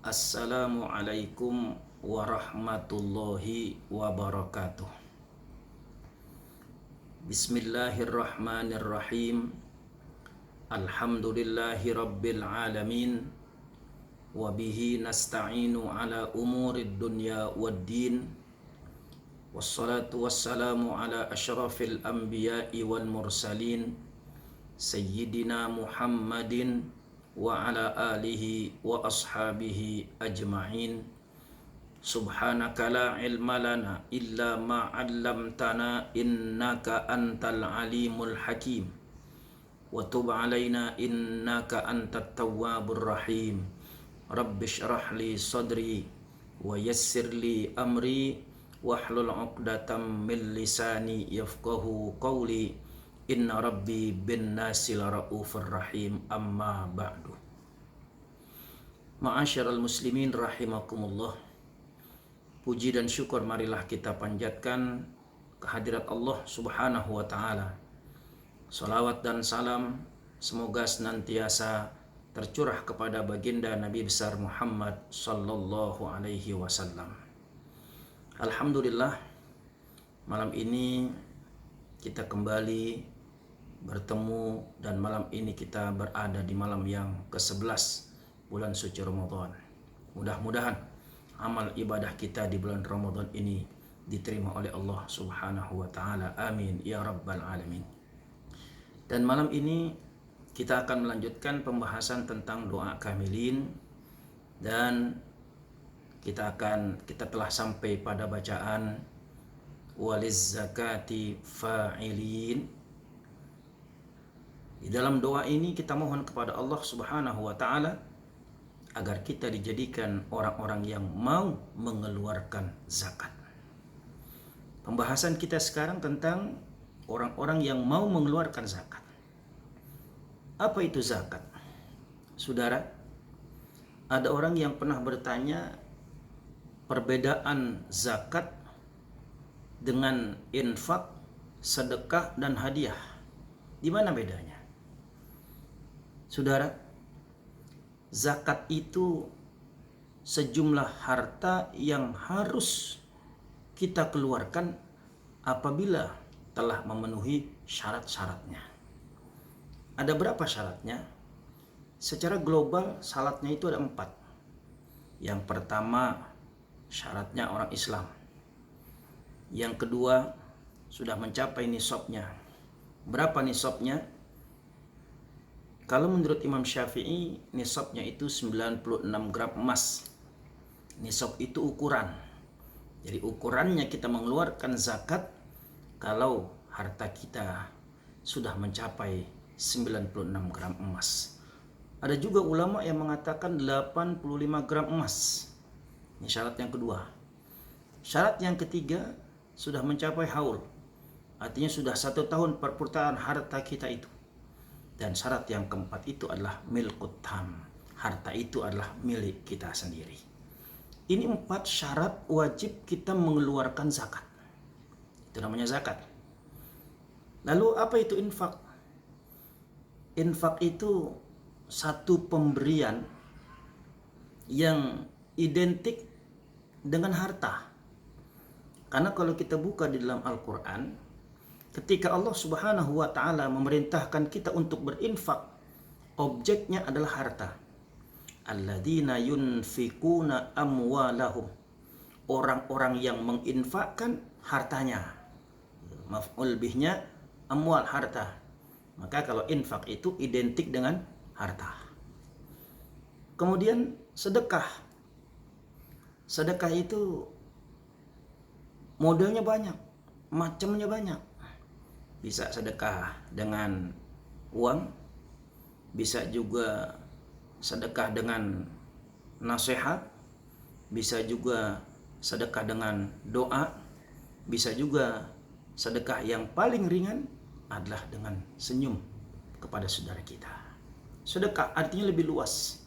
Assalamualaikum warahmatullahi wabarakatuh. Bismillahirrahmanirrahim. Alhamdulillahi rabbil alamin. Wabihi nasta'inu ala umurid dunya waddin. Wassalatu wassalamu ala ashrafil anbiya'i wal mursalin, Sayyidina Muhammadin wa ala alihi wa ashabihi ajma'in. Subhanaka la ilma lana illa ma 'allamtana innaka antal alimul hakim. Wa tub 'alaina innaka antat tawwabur rahim. Rabbi shrah li sadri wa yassir li amri wahlul 'uqdatam min lisani yafqahu qawli. Inna rabbi bin nasi laraufur rahim, amma ba'du. Ma'asyiral muslimin rahimakumullah. Puji dan syukur marilah kita panjatkan kehadirat Allah subhanahu wa ta'ala. Salawat dan salam semoga senantiasa tercurah kepada baginda Nabi besar Muhammad sallallahu alaihi wasallam. Alhamdulillah, malam ini kita kembali bertemu dan malam ini kita berada di malam yang ke-11 bulan suci Ramadan. Mudah-mudahan amal ibadah kita di bulan Ramadan ini diterima oleh Allah subhanahu wa ta'ala. Amin ya rabbal alamin. Dan malam ini kita akan melanjutkan pembahasan tentang doa kamilin, dan kita telah sampai pada bacaan waliz zakati fa'ilin. Di dalam doa ini kita mohon kepada Allah subhanahu wa ta'ala agar kita dijadikan orang-orang yang mau mengeluarkan zakat. Pembahasan kita sekarang tentang orang-orang yang mau mengeluarkan zakat. Apa itu zakat? Saudara, ada orang yang pernah bertanya perbedaan zakat dengan infak, sedekah, dan hadiah. Di mana bedanya? Saudara, zakat itu sejumlah harta yang harus kita keluarkan apabila telah memenuhi syarat-syaratnya. Ada berapa syaratnya? Secara global syaratnya itu ada 4. Yang pertama, syaratnya orang Islam. Yang kedua, sudah mencapai nisabnya. Berapa nisabnya? Kalau menurut Imam Syafi'i, nisabnya itu 96 gram emas. Nisab itu ukuran. Jadi ukurannya kita mengeluarkan zakat kalau harta kita sudah mencapai 96 gram emas. Ada juga ulama yang mengatakan 85 gram emas. Ini syarat yang kedua. Syarat yang ketiga, sudah mencapai haul. Artinya sudah 1 tahun perputaran harta kita itu. Dan syarat yang keempat itu adalah milkut tam. Harta itu adalah milik kita sendiri. Ini 4 syarat wajib kita mengeluarkan zakat. Itu namanya zakat. Lalu apa itu infak? Infak itu satu pemberian yang identik dengan harta. Karena kalau kita buka di dalam Al-Quran, ketika Allah subhanahu wa ta'ala memerintahkan kita untuk berinfak, objeknya adalah harta. Alladzina yunfikuna amwalahum. Orang-orang yang menginfakkan hartanya. Maf'ul bihnya amwal, harta. Maka kalau infak itu identik dengan harta. Kemudian sedekah. Sedekah itu modelnya banyak, macamnya banyak. Bisa sedekah dengan uang, bisa juga sedekah dengan nasihat, bisa juga sedekah dengan doa, bisa juga sedekah yang paling ringan adalah dengan senyum kepada saudara kita. Sedekah artinya lebih luas.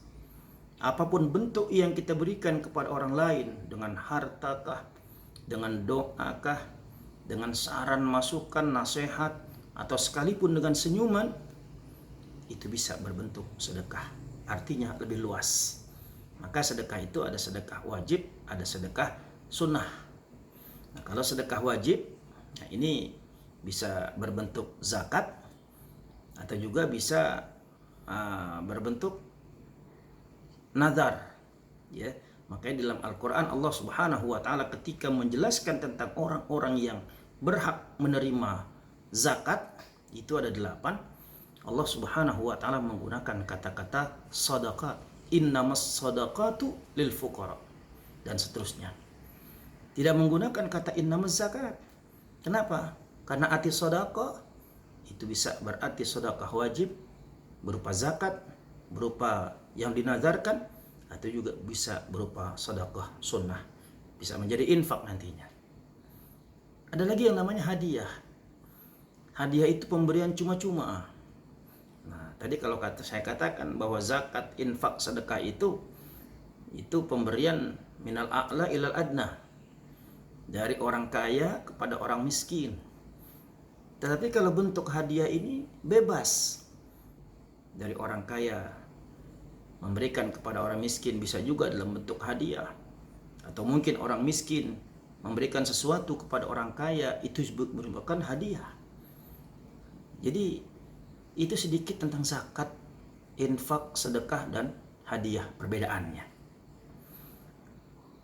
Apapun bentuk yang kita berikan kepada orang lain, dengan hartakah, dengan doakah, dengan saran, masukan, nasihat, atau sekalipun dengan senyuman, itu bisa berbentuk sedekah. Artinya lebih luas. Maka sedekah itu ada sedekah wajib, ada sedekah sunnah. Nah, kalau sedekah wajib, nah ini bisa berbentuk zakat atau juga bisa berbentuk nazar, ya. Makanya dalam Al-Quran Allah Subhanahu wa Ta'ala ketika menjelaskan tentang orang-orang yang berhak menerima zakat, itu ada 8. Allah Subhanahu wa Ta'ala menggunakan kata-kata sadaqat, innamas sadaqatu lil fuqara, dan seterusnya. Tidak menggunakan kata innamas zakat. Kenapa? Karena arti sedekah itu bisa berarti sedekah wajib berupa zakat, berupa yang dinazarkan, atau juga bisa berupa sedekah sunnah, bisa menjadi infak nantinya. Ada lagi yang namanya hadiah. Hadiah itu pemberian cuma-cuma. Nah, tadi kalau saya katakan bahwa zakat, infak, sedekah itu pemberian minal a'la ilal adna, dari orang kaya kepada orang miskin. Tetapi kalau bentuk hadiah ini bebas, dari orang kaya memberikan kepada orang miskin, bisa juga dalam bentuk hadiah, atau mungkin orang miskin memberikan sesuatu kepada orang kaya, itu merupakan hadiah. Jadi itu sedikit tentang zakat, infak, sedekah, dan hadiah, perbedaannya.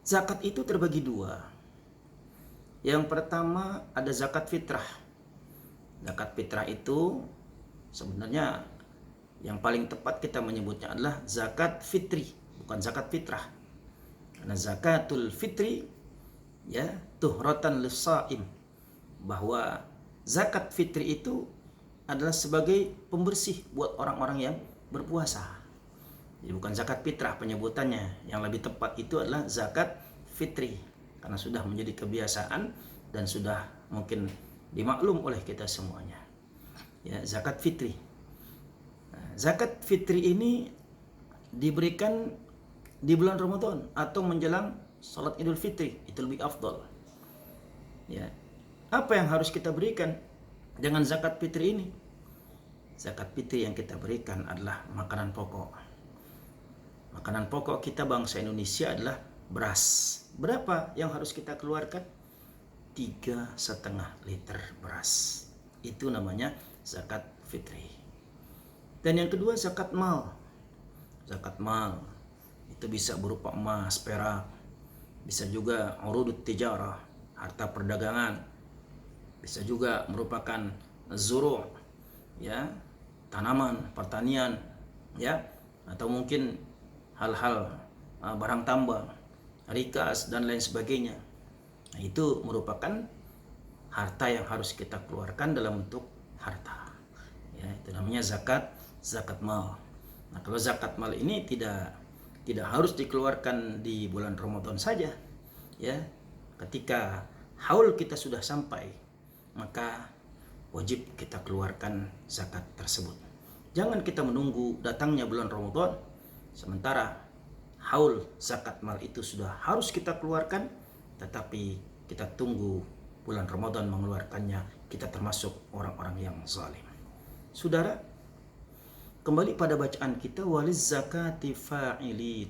Zakat itu terbagi 2. Yang pertama ada zakat fitrah. Zakat fitrah itu sebenarnya yang paling tepat kita menyebutnya adalah zakat fitri, bukan zakat fitrah. Karena zakatul fitri, ya, tuhratan lis-shaim, bahwa zakat fitri itu adalah sebagai pembersih buat orang-orang yang berpuasa. Jadi bukan zakat fitrah penyebutannya, yang lebih tepat itu adalah zakat fitri, karena sudah menjadi kebiasaan dan sudah mungkin dimaklum oleh kita semuanya. Ya, zakat fitri. Nah, zakat fitri ini diberikan di bulan Ramadan atau menjelang salat Idul Fitri, itu lebih afdal. Ya. Apa yang harus kita berikan dengan zakat fitri ini? Zakat fitri yang kita berikan adalah makanan pokok. Makanan pokok kita bangsa Indonesia adalah beras. Berapa yang harus kita keluarkan? 3,5 liter beras. Itu namanya zakat fitri. Dan yang kedua zakat mal. Zakat mal itu bisa berupa emas, perak, bisa juga urudut tijarah, harta perdagangan, bisa juga merupakan zuru', ya, tanaman, pertanian, ya, atau mungkin hal-hal barang tambang, rikas, dan lain sebagainya. Nah, itu merupakan harta yang harus kita keluarkan dalam bentuk harta. Ya, itu namanya zakat mal. Nah, kalau zakat mal ini tidak harus dikeluarkan di bulan Ramadan saja. Ya, ketika haul kita sudah sampai, maka wajib kita keluarkan zakat tersebut. Jangan kita menunggu datangnya bulan Ramadan, sementara haul zakat mal itu sudah harus kita keluarkan, tetapi kita tunggu bulan Ramadan mengeluarkannya, kita termasuk orang-orang yang zalim. Saudara, kembali pada bacaan kita, waliz zakati fa'ilin.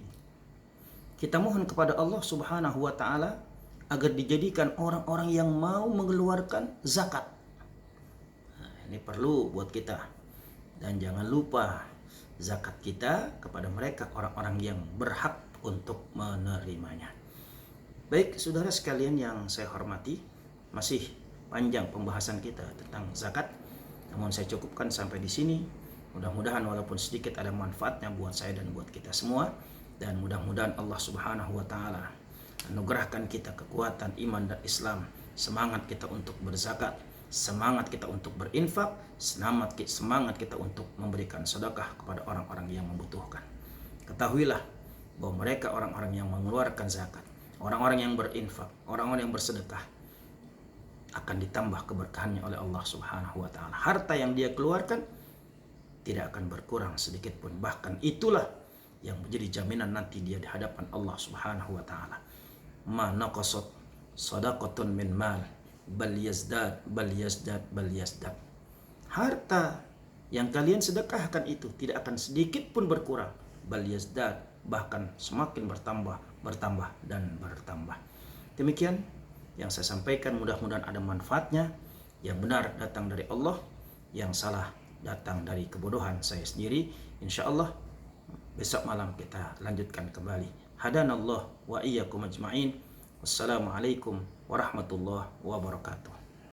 Kita mohon kepada Allah Subhanahu wa Ta'ala agar dijadikan orang-orang yang mau mengeluarkan zakat. Nah, ini perlu buat kita. Dan jangan lupa zakat kita kepada mereka, orang-orang yang berhak untuk menerimanya. Baik, saudara sekalian yang saya hormati, masih panjang pembahasan kita tentang zakat, namun saya cukupkan sampai di sini. Mudah-mudahan walaupun sedikit ada manfaatnya buat saya dan buat kita semua, dan mudah-mudahan Allah Subhanahu wa Ta'ala anugerahkan kita kekuatan iman dan Islam, semangat kita untuk berzakat, semangat kita untuk berinfak, semangat kita untuk memberikan sedekah kepada orang-orang yang membutuhkan. Ketahuilah bahwa mereka orang-orang yang mengeluarkan zakat, orang-orang yang berinfak, orang-orang yang bersedekah, akan ditambah keberkahannya oleh Allah Subhanahu wa Ta'ala. Harta yang dia keluarkan tidak akan berkurang sedikit pun. Bahkan itulah yang menjadi jaminan nanti dia di hadapan Allah Subhanahu wa Ta'ala. Ma naqasat sadaqatun min mal bal yazdad bal yazdad bal yazdad. Harta yang kalian sedekahkan itu tidak akan sedikit pun berkurang, bal yazdad, bahkan semakin bertambah dan bertambah. Demikian yang saya sampaikan, mudah-mudahan ada manfaatnya. Yang benar datang dari Allah, yang salah datang dari kebodohan saya sendiri. Insya Allah besok malam kita lanjutkan kembali. Hadanallah wa iyyakum ajma'in. Wassalamualaikum warahmatullahi wabarakatuh.